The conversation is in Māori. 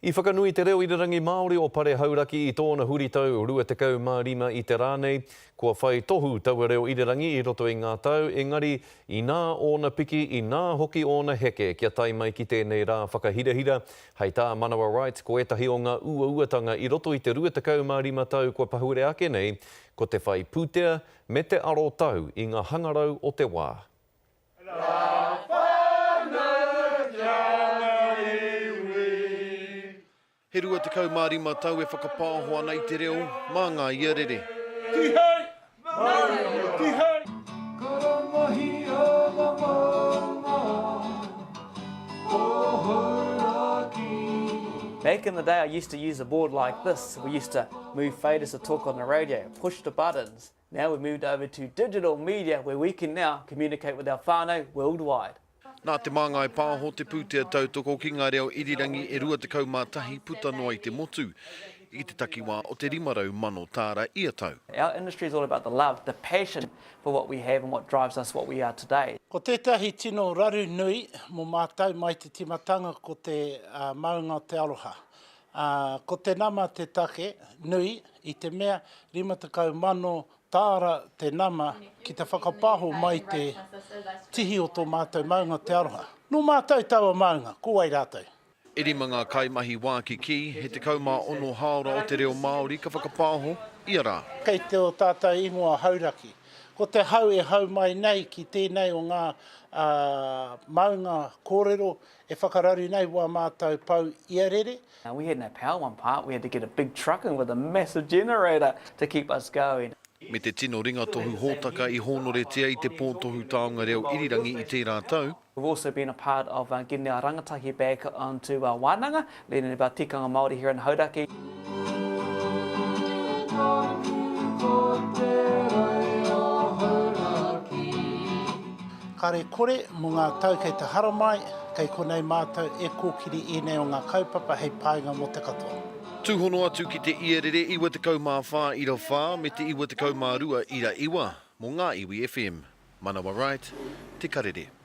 I whakanui te reo irirangi Māori o Pare Hauraki i tōna huritau 25 i te rānei, kua whai tohu taua reo irirangi i roto i ngā tau, engari i nā ōna piki, i nā hoki ōna heke, kia tai mai ki tēnei rā whakahirahira. Hei tā Manawa Rights, ko etahi o ngā uatanga i roto i te 25 tau kua pahure ake nei, ko te whai pūtea me te aro tau i ngā hangarau o te wā. He rua te kaumārima tau e whakapāhoa nei te reo, mā ngā iarere. Tihei! Māori! Tihei! Karamahi ala maunga, o Hauraki. Back in the day, I used to use a board like this. We used to move faders to talk on the radio, push the buttons. Now we've moved over to digital media where we can now communicate with our whānau worldwide. Nā te māngai pāho te pūtea tautoko ki ngā reo irirangi e rua te kaumātahi puta noa i te motu i te takiwā o te 500 tāra ia tau. Our industry is all about the love, the passion for what we have and what drives us what we are today. Ko tētahi tino raru nui mo mātau mai te timatanga ko te maunga o te aroha. Ko te nama te take nui i te mea 50 tāra te nama ki te whakapāho mai te tihi o tō mātou maunga te aroha. No mātou taua maunga, ko ai rātou. E rima ngā kaimahi Wākiki, he te kaumā ono haora o te reo Māori ka whakapāho ia rā. Kei te o tātou ingoa Hauraki. Ko te hau e hau mai nei ki tēnei o ngā maunga kōrero e whakararu nei wā mātou pau iarere. We had no power one part, we had to get a big truck in with a massive generator to keep us going. Me te tino ringa tohu hōtaka i honoretia i te pōtohu taonga reo irirangi i te rātau. We've also been a part of getting our rangatahi back onto Wānanga, leading about tikanga Māori here in Hauraki. Kare kore mo ngā tau kei te haramai, kei konei mātou e kōkiri i nei o ngā kaupapa hei painga mo te katoa. Tūhono atu ki te iarere iwa te kaumāwhā ira whā me te iwa te kaumārua ira iwa mo ngā iwi FM. Manawa Right, te karere.